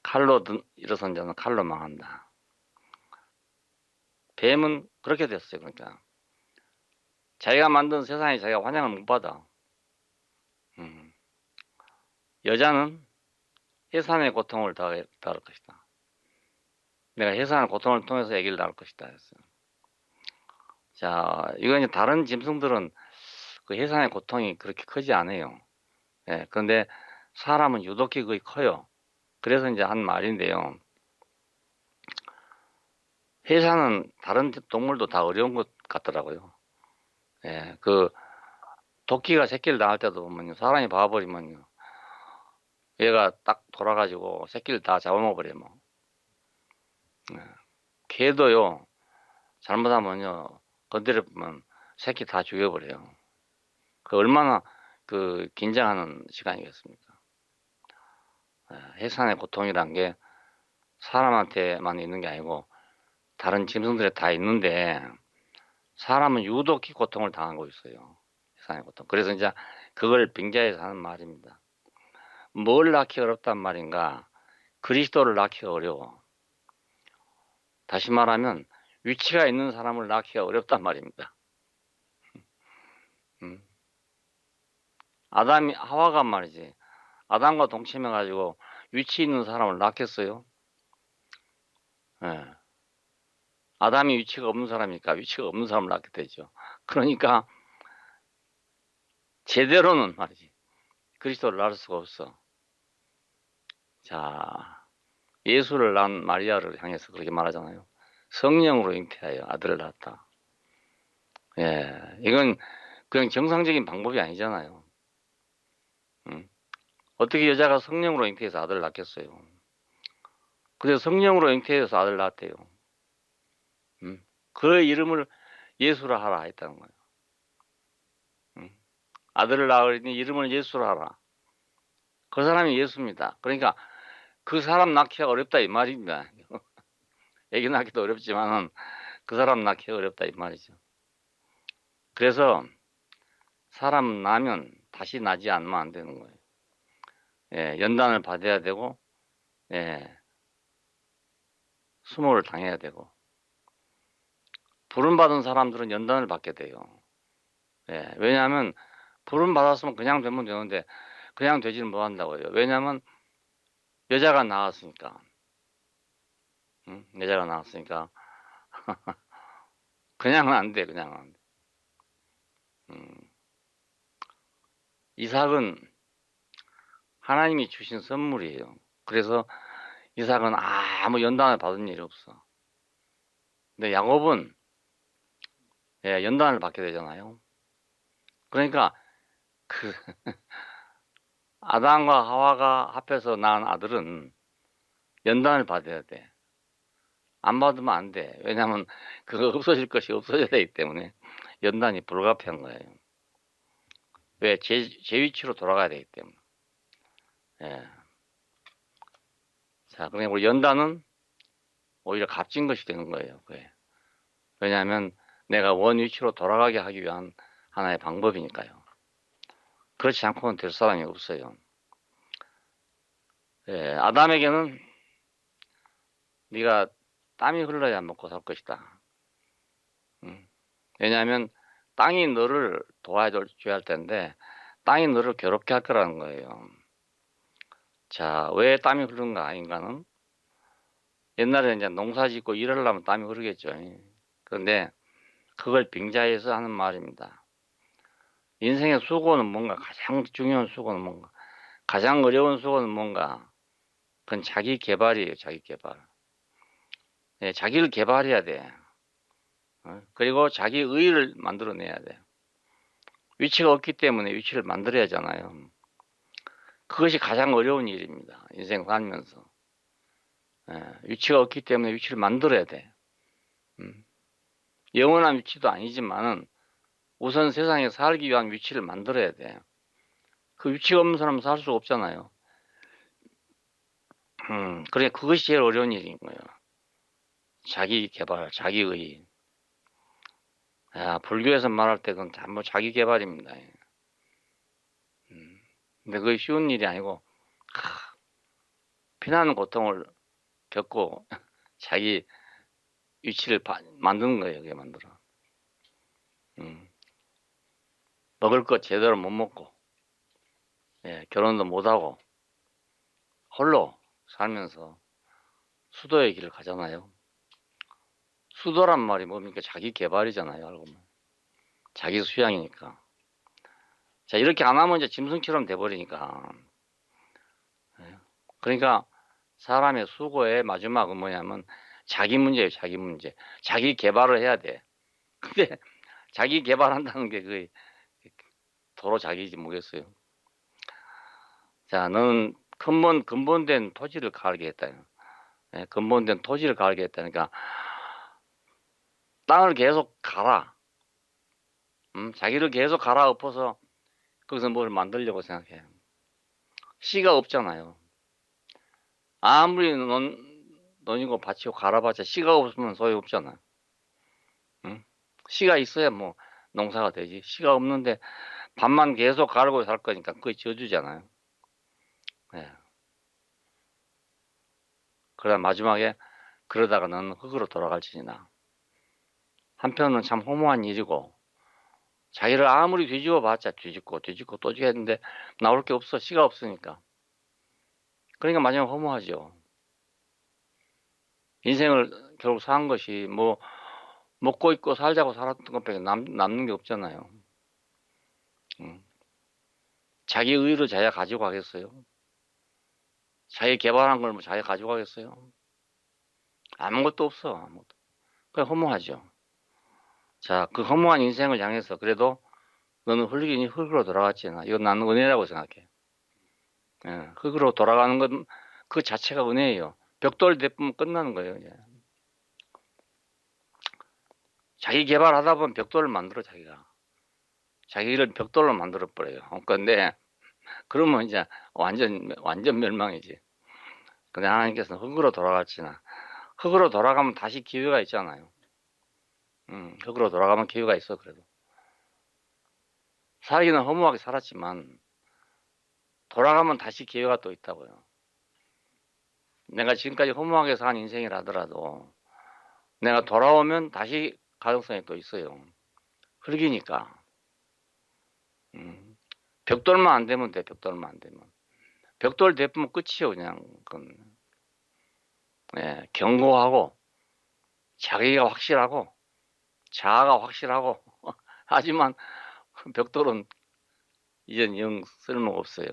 칼로 일어선 자는 칼로 망한다. 뱀은 그렇게 됐어요. 그러니까 자기가 만든 세상에 자기가 환영을 못 받아. 여자는 해산의 고통을 당할 것이다. 내가 해산의 고통을 통해서 아기를 낳을 것이다 했어요. 자, 이건 이제 다른 짐승들은 그 해산의 고통이 그렇게 크지 않아요. 예, 그런데 사람은 유독히 거의 커요. 그래서 이제 한 말인데요. 해산은 다른 동물도 다 어려운 것 같더라고요. 예, 그 도끼가 새끼를 낳을 때도 보면요, 사람이 봐버리면요, 얘가 딱 돌아가지고 새끼를 다 잡아먹어버려요. 뭐. 예, 개도요, 잘못하면요, 건드려보면 새끼 다 죽여버려요. 그 얼마나 그 긴장하는 시간이겠습니까? 해산의 고통이란 게 사람한테만 있는 게 아니고 다른 짐승들에 다 있는데 사람은 유독히 고통을 당하고 있어요. 해산의 고통. 그래서 이제 그걸 빙자해서 하는 말입니다. 뭘 낳기 어렵단 말인가? 그리스도를 낳기가 어려워. 다시 말하면 위치가 있는 사람을 낳기가 어렵단 말입니다. 음. 하와가 말이지. 아담과 동침해 가지고 위치 있는 사람을 낳겠어요? 예. 아담이 위치가 없는 사람이니까 위치가 없는 사람을 낳게 되죠. 그러니까 제대로는 말이지. 그리스도를 낳을 수가 없어. 자, 예수를 낳은 마리아를 향해서 그렇게 말하잖아요. 성령으로 잉태하여 아들을 낳았다. 예, 이건 그냥 정상적인 방법이 아니잖아요. 어떻게 여자가 성령으로 잉태해서 아들을 낳겠어요? 그래서 성령으로 잉태해서 아들을 낳았대요. 그 이름을 예수라 하라 했다는 거예요. 아들을 낳으니 이름을 예수라 하라. 그 사람이 예수입니다. 그러니까 그 사람 낳기가 어렵다 이 말입니다. 애기 낳기도 어렵지만 그 사람 낳기가 어렵다 이 말이죠. 그래서 사람 낳으면 다시 나지 않으면 안 되는 거예요. 예, 연단을 받아야 되고, 예, 수모를 당해야 되고, 부름받은 사람들은 연단을 받게 돼요. 예, 왜냐하면 부름 받았으면 그냥 되면 되는데 그냥 되지는 못한다고요. 왜냐하면 여자가 나왔으니까. 여자가 나왔으니까 그냥은 안 돼. 그냥은 안 돼. 이삭은 하나님이 주신 선물이에요. 그래서 이삭은 아무 연단을 받은 일이 없어. 근데 야곱은 예, 연단을 받게 되잖아요. 그러니까 그 아담과 하와가 합해서 낳은 아들은 연단을 받아야 돼. 안 받으면 안 돼. 왜냐하면 그거 없어질 것이 없어져야 되기 때문에 연단이 불가피한 거예요. 왜? 제 위치로 돌아가야 되기 때문에. 예. 자, 그러니까 우리 연단은 오히려 값진 것이 되는 거예요. 그게. 왜냐하면 내가 원 위치로 돌아가게 하기 위한 하나의 방법이니까요. 그렇지 않고는 될 사람이 없어요. 예, 아담에게는 네가 땀이 흘러야 먹고 살 것이다. 왜냐하면 땅이 너를 도와줘야 할 텐데 땅이 너를 괴롭게 할 거라는 거예요. 자, 왜 땀이 흐르는가 인간은? 옛날에 이제 농사 짓고 일하려면 땀이 흐르겠죠. 그런데 그걸 빙자해서 하는 말입니다. 인생의 수고는 뭔가? 가장 중요한 수고는 뭔가? 가장 어려운 수고는 뭔가? 그건 자기 개발이에요. 자기 개발. 예, 자기를 개발해야 돼. 그리고 자기 의의를 만들어내야 돼. 위치가 없기 때문에 위치를 만들어야 하잖아요. 그것이 가장 어려운 일입니다. 인생 살면서. 예, 위치가 없기 때문에 위치를 만들어야 돼. 영원한 위치도 아니지만은 우선 세상에 살기 위한 위치를 만들어야 돼. 그 위치가 없는 사람은 살 수가 없잖아요. 그래, 그것이 제일 어려운 일인 거예요. 자기 개발, 자기의. 야, 불교에서 말할 때 그건 전부 자기 개발입니다. 근데 그게 쉬운 일이 아니고, 피나는 고통을 겪고 자기 위치를 만드는 거예요. 그게 만들어. 먹을 것 제대로 못 먹고, 예, 결혼도 못하고, 홀로 살면서 수도의 길을 가잖아요. 수도란 말이 뭡니까? 자기 개발이잖아요. 알고 보면. 자기 수양이니까. 자, 이렇게 안 하면 이제 짐승처럼 돼버리니까. 그러니까 사람의 수고의 마지막은 뭐냐면 자기 문제예요. 자기 문제. 자기 개발을 해야 돼. 근데 자기 개발한다는 게 거의 도로 자기지 뭐겠어요. 자, 너는 근본된 토지를 갈게 했다. 예, 근본된 토지를 갈게 했다니까 땅을 계속 갈아. 자기를 계속 갈아엎어서 거기서 뭘 만들려고 생각해. 씨가 없잖아요. 아무리 논이고 밭이고 갈아봤자 씨가 없으면 소용없잖아. 씨가 있어야 뭐 농사가 되지. 씨가 없는데 밭만 계속 갈고 살 거니까 그게 저주잖아요. 예. 그러다 마지막에 그러다가 너는 흙으로 돌아갈지니라. 한편은 참 허무한 일이고 자기를 아무리 뒤집어 봤자 뒤집고 뒤집고 또 뒤집는데 나올 게 없어. 씨가 없으니까. 그러니까 마지막에 허무하죠. 인생을 결국 산 것이 뭐 먹고 있고 살자고 살았던 것밖에 남는 게 없잖아요. 자기 의의를 자기가 가지고 가겠어요? 자기 개발한 걸 뭐 자기가 가지고 가겠어요? 아무것도 없어. 아무것도. 그냥 허무하죠. 자, 그 허무한 인생을 향해서 그래도 너는 흙이니 흙으로 돌아갔지나. 이건 나는 은혜라고 생각해. 예, 흙으로 돌아가는 건 그 자체가 은혜예요. 벽돌 대뿜 끝나는 거예요. 이제. 자기 개발하다 보면 벽돌을 만들어 자기가. 자기를 벽돌로 만들어 버려요. 근데 그러면 이제 완전 멸망이지. 근데 하나님께서는 흙으로 돌아갔지나. 흙으로 돌아가면 다시 기회가 있잖아요. 흙으로 돌아가면 기회가 있어. 그래도 살기는 허무하게 살았지만 돌아가면 다시 기회가 또 있다고요. 내가 지금까지 허무하게 산 인생이라 하더라도 내가 돌아오면 다시 가능성이 또 있어요. 흙이니까. 벽돌만 안 되면 돼. 벽돌만 안 되면. 벽돌 대프면 끝이요. 그냥 그건. 예, 견고하고 자기가 확실하고 자아가 확실하고 하지만 벽돌은 이젠 영 쓸모가 없어요.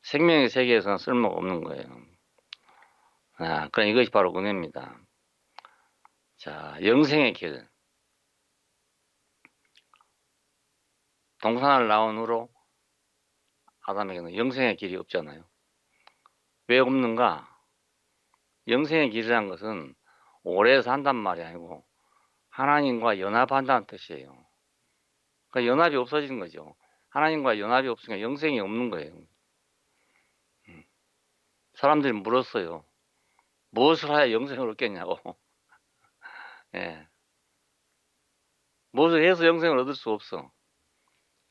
생명의 세계에서는 쓸모가 없는 거예요. 그럼 이것이 바로 은혜입니다. 자, 영생의 길. 동산을 나온 후로 아담에게는 영생의 길이 없잖아요. 왜 없는가? 영생의 길이라는 것은 오래 산단 말이 아니고 하나님과 연합한다는 뜻이에요. 그러니까 연합이 없어지는 거죠. 하나님과 연합이 없으니까 영생이 없는 거예요. 사람들이 물었어요. 무엇을 해야 영생을 얻겠냐고. 예. 무엇을 해서 영생을 얻을 수 없어.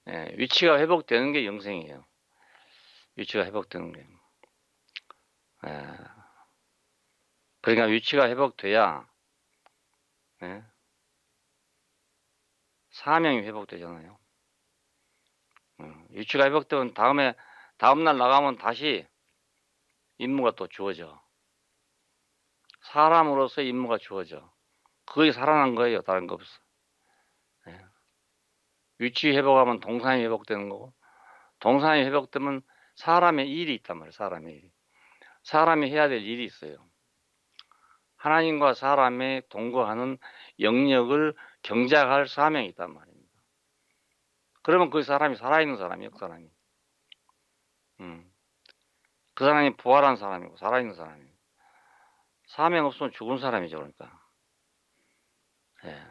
예. 위치가 회복되는 게 영생이에요. 위치가 회복되는 게. 예. 그러니까 위치가 회복돼야 예. 사명이 회복되잖아요. 위치가 회복되면 다음날 나가면 다시 임무가 또 주어져. 사람으로서 임무가 주어져. 그게 살아난 거예요. 다른 거 없어. 예. 위치 회복하면 동산이 회복되는 거고, 동산이 회복되면 사람의 일이 있단 말이에요. 사람의 일이. 사람이 해야 될 일이 있어요. 하나님과 사람의 동거하는 영역을 경작할 사명이 있단 말입니다. 그러면 그 사람이 살아있는 사람이에요. 그 사람이. 그 사람이 부활한 사람이고 살아있는 사람이에요. 사명 없으면 죽은 사람이죠. 그러니까. 예.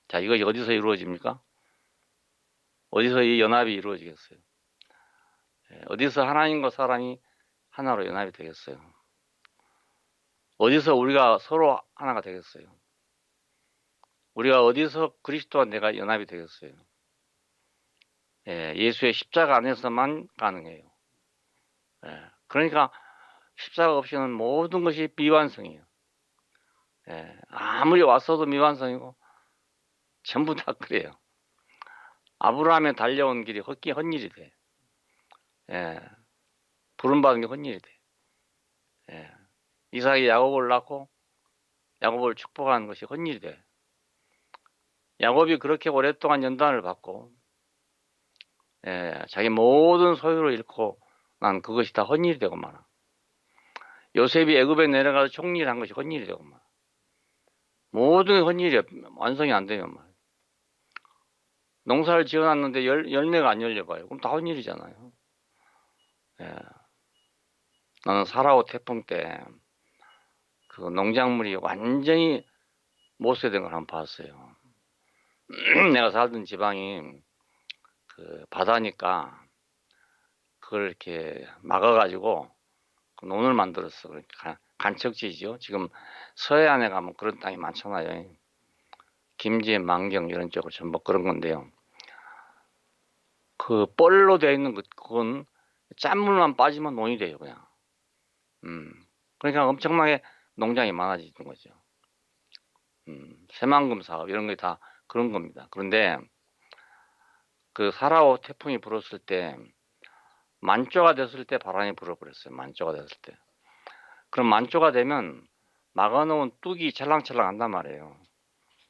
자, 이거 어디서 이루어집니까? 어디서 이 연합이 이루어지겠어요? 예. 어디서 하나님과 사람이 하나로 연합이 되겠어요? 어디서 우리가 서로 하나가 되겠어요? 우리가 어디서 그리스도와 내가 연합이 되겠어요? 예, 예수의 십자가 안에서만 가능해요. 예, 그러니까 십자가 없이는 모든 것이 미완성이에요. 예, 아무리 왔어도 미완성이고 전부 다 그래요. 아브라함에 달려온 길이 헛일이 돼. 예, 부름받은 게 헛일이 돼. 예, 이삭이 야곱을 낳고 야곱을 축복하는 것이 헛일이 돼. 야곱이 그렇게 오랫동안 연단을 받고 예, 자기 모든 소유를 잃고 난 그것이 다 헛일이 되고 말아. 요셉이 애굽에 내려가서 총리를 한 것이 헛일이 되고 말아. 모든 헛일이 완성이 안 되면 말이야. 농사를 지어놨는데 열매가 안 열려봐요. 그럼 다 헛일이잖아요. 예. 나는 사라오 태풍 때 그 농작물이 완전히 못되는 걸 한번 봤어요. 내가 살던 지방이 그 바다니까 그걸 이렇게 막아가지고 그 논을 만들었어. 간척지죠. 지금 서해안에 가면 그런 땅이 많잖아요. 김제, 만경 이런 쪽으로 전부 그런 건데요. 그 뻘로 되어 있는 그건 짠물만 빠지면 논이 돼요, 그냥. 그러니까 엄청나게 농장이 많아지는 거죠. 새만금 사업 이런 게 다 그런 겁니다. 그런데 그 4.5 태풍이 불었을 때 만조가 됐을 때 바람이 불어버렸어요. 만조가 됐을 때. 그럼 만조가 되면 막아놓은 뚝이 찰랑찰랑 한단 말이에요.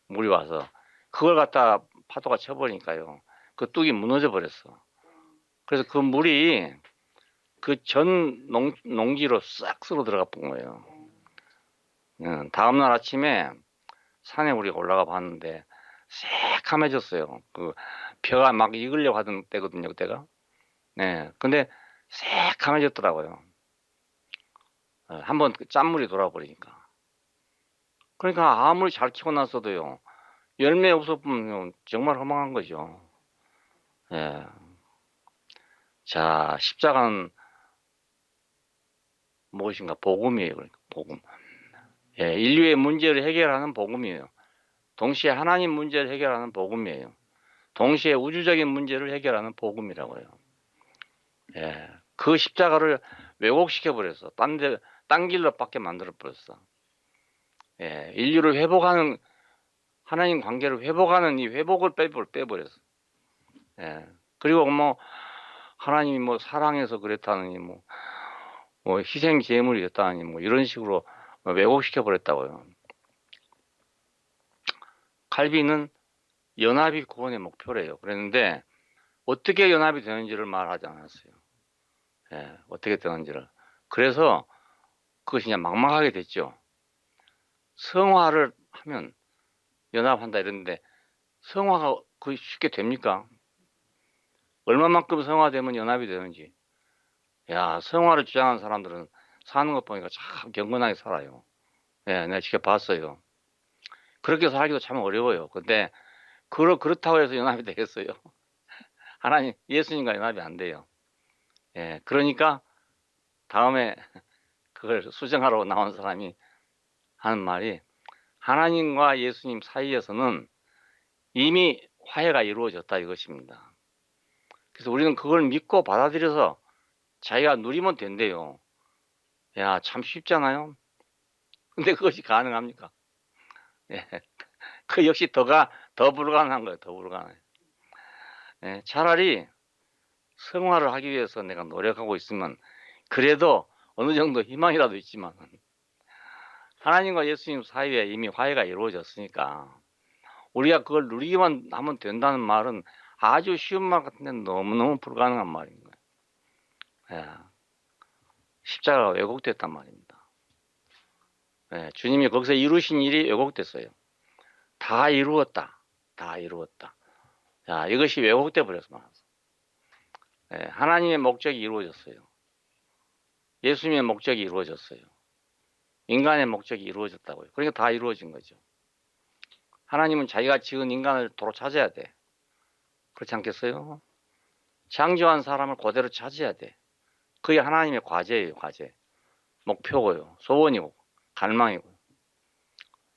물이 와서. 그걸 갖다 파도가 쳐버리니까요. 그 뚝이 무너져 버렸어. 그래서 그 물이 그 전 농지로 싹 쓸어 들어가 본 거예요. 다음날 아침에 산에 우리가 올라가 봤는데 새카매졌어요. 그 벼가 막 익으려고 하던 때거든요, 그때가. 네. 근데 새카매졌더라고요. 한번 그 짠물이 돌아버리니까. 그러니까 아무리 잘 키워놨어도요, 열매 없어보면 정말 허망한 거죠. 예. 자, 십자가는 무엇인가? 복음이에요. 그러니까 복음. 예, 인류의 문제를 해결하는 복음이에요. 동시에 하나님 문제를 해결하는 복음이에요. 동시에 우주적인 문제를 해결하는 복음이라고요. 예, 그 십자가를 왜곡시켜 버렸어. 딴 길로 밖에 만들어 버렸어. 예, 인류를 회복하는 하나님 관계를 회복하는 이 회복을 빼버렸어. 예, 그리고 뭐 하나님이 뭐 사랑해서 그랬다느니 뭐 희생 제물이 됐다느니 뭐 이런 식으로 왜곡시켜 버렸다고요. 칼빈은 연합이 구원의 목표래요. 그랬는데 어떻게 연합이 되는지를 말하지 않았어요. 예, 어떻게 되는지를. 그래서 그것이 그냥 막막하게 됐죠. 성화를 하면 연합한다 이랬는데 성화가 그게 쉽게 됩니까? 얼마만큼 성화되면 연합이 되는지. 야, 성화를 주장하는 사람들은 사는 것 보니까 참 경건하게 살아요. 예, 내가 직접 봤어요. 그렇게 살기도 참 어려워요. 근데 그렇다고 해서 연합이 되겠어요? 하나님, 예수님과 연합이 안 돼요. 예, 그러니까 다음에 그걸 수정하러 나온 사람이 하는 말이 하나님과 예수님 사이에서는 이미 화해가 이루어졌다 이것입니다. 그래서 우리는 그걸 믿고 받아들여서 자기가 누리면 된대요. 야, 참 쉽잖아요. 근데 그것이 가능합니까? 예, 그 역시 더 불가능한 거예요. 더 불가능해요. 예, 차라리 성화를 하기 위해서 내가 노력하고 있으면 그래도 어느 정도 희망이라도 있지만 하나님과 예수님 사이에 이미 화해가 이루어졌으니까 우리가 그걸 누리기만 하면 된다는 말은 아주 쉬운 말 같은데 너무너무 불가능한 말인 거예요. 예, 십자가가 왜곡됐단 말입니다. 예, 주님이 거기서 이루신 일이 왜곡됐어요. 다 이루었다. 다 이루었다. 자, 이것이 왜곡돼 버려서 말았어. 예, 하나님의 목적이 이루어졌어요. 예수님의 목적이 이루어졌어요. 인간의 목적이 이루어졌다고요. 그러니까 다 이루어진 거죠. 하나님은 자기가 지은 인간을 도로 찾아야 돼. 그렇지 않겠어요? 창조한 사람을 그대로 찾아야 돼. 그게 하나님의 과제예요, 과제. 목표고요. 소원이고, 갈망이고.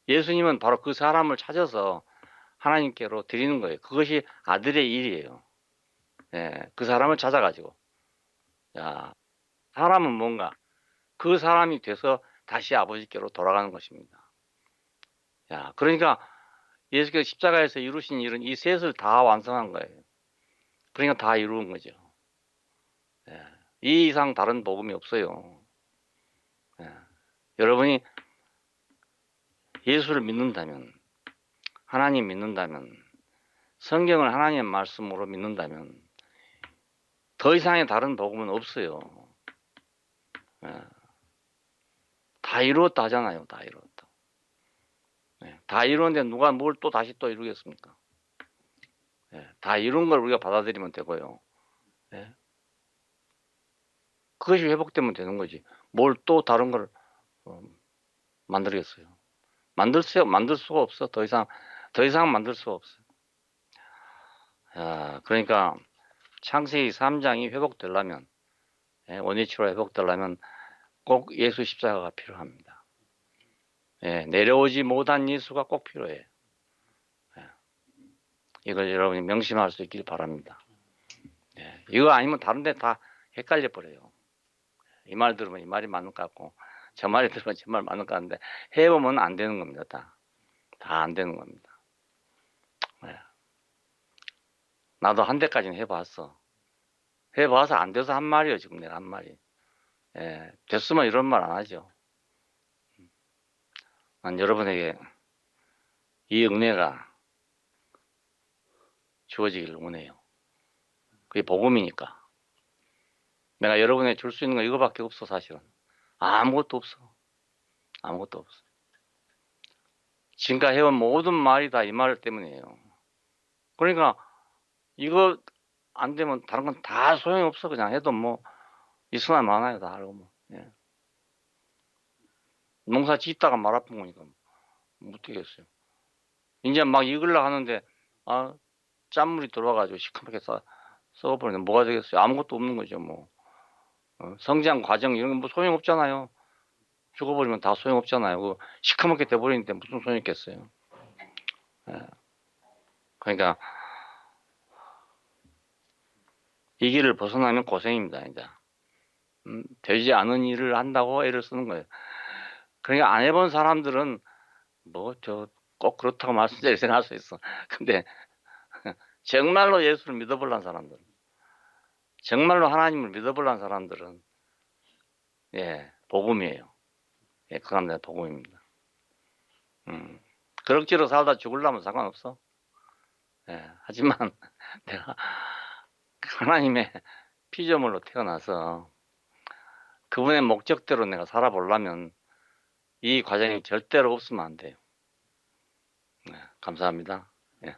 예수님은 바로 그 사람을 찾아서 하나님께로 드리는 거예요. 그것이 아들의 일이에요. 예, 그 사람을 찾아가지고. 야, 사람은 뭔가 그 사람이 돼서 다시 아버지께로 돌아가는 것입니다. 야, 그러니까 예수께서 십자가에서 이루신 일은 이 셋을 다 완성한 거예요. 그러니까 다 이루은 거죠. 예, 이 이상 다른 복음이 없어요. 예, 여러분이 예수를 믿는다면, 하나님 믿는다면, 성경을 하나님의 말씀으로 믿는다면 더 이상의 다른 복음은 없어요. 예, 다 이루었다 하잖아요. 다 이루었다. 예, 다 이루었는데 누가 뭘 또 다시 또 이루겠습니까? 예, 다 이룬 걸 우리가 받아들이면 되고요. 예, 그것이 회복되면 되는 거지. 뭘 또 다른 걸 만들겠어요. 만들 수가 없어. 더 이상 만들 수가 없어. 그러니까 창세기 3장이 회복되려면, 예, 원위치로 회복되려면 꼭 예수 십자가가 필요합니다. 예, 내려오지 못한 예수가 꼭 필요해요. 예, 이걸 여러분이 명심할 수 있길 바랍니다. 예, 이거 아니면 다른 데 다 헷갈려 버려요. 이 말 들으면 이 말이 맞는 것 같고 저 말이 들으면 저 말 맞는 것 같은데 해보면 안 되는 겁니다. 다 안 되는 겁니다. 예. 나도 한 대까지는 해봤어. 해봐서 안 돼서 한 말이에요. 지금 내가 한 말이. 예. 됐으면 이런 말 안 하죠. 난 여러분에게 이 은혜가 주어지기를 원해요. 그게 복음이니까. 내가 여러분에게 줄 수 있는 거 이거밖에 없어 사실은. 아무것도 없어. 아무것도 없어. 지금까지 해온 모든 말이 다 이 말 때문이에요. 그러니까 이거 안 되면 다른 건 다 소용없어. 그냥 해도 뭐 있으나 마나요. 다 알고 뭐. 예. 농사 짓다가 말 아픈 거니까 못 되겠어요. 이제 막 익으려 하는데 아 짠물이 들어와가지고 시커멓게 썩어버리는데 뭐가 되겠어요. 아무것도 없는 거죠 뭐. 성장 과정 이런 거 뭐 소용없잖아요. 죽어버리면 다 소용없잖아요. 그 시커멓게 돼버리는데 무슨 소용이 있겠어요. 예. 그러니까 이 길을 벗어나면 고생입니다. 이제 되지 않은 일을 한다고 애를 쓰는 거예요. 그러니까 안 해본 사람들은 뭐 저 꼭 그렇다고 말씀드릴 생각할 수 있어. 근데 정말로 예수를 믿어보려는 사람들, 정말로 하나님을 믿어보려는 사람들은 예 복음이에요. 예, 그 사람들은 복음입니다. 그럭저럭 살다 죽으려면 상관없어. 예, 하지만 내가 하나님의 피조물로 태어나서 그분의 목적대로 내가 살아보려면 이 과정이 절대로 없으면 안 돼요. 네, 감사합니다. 예.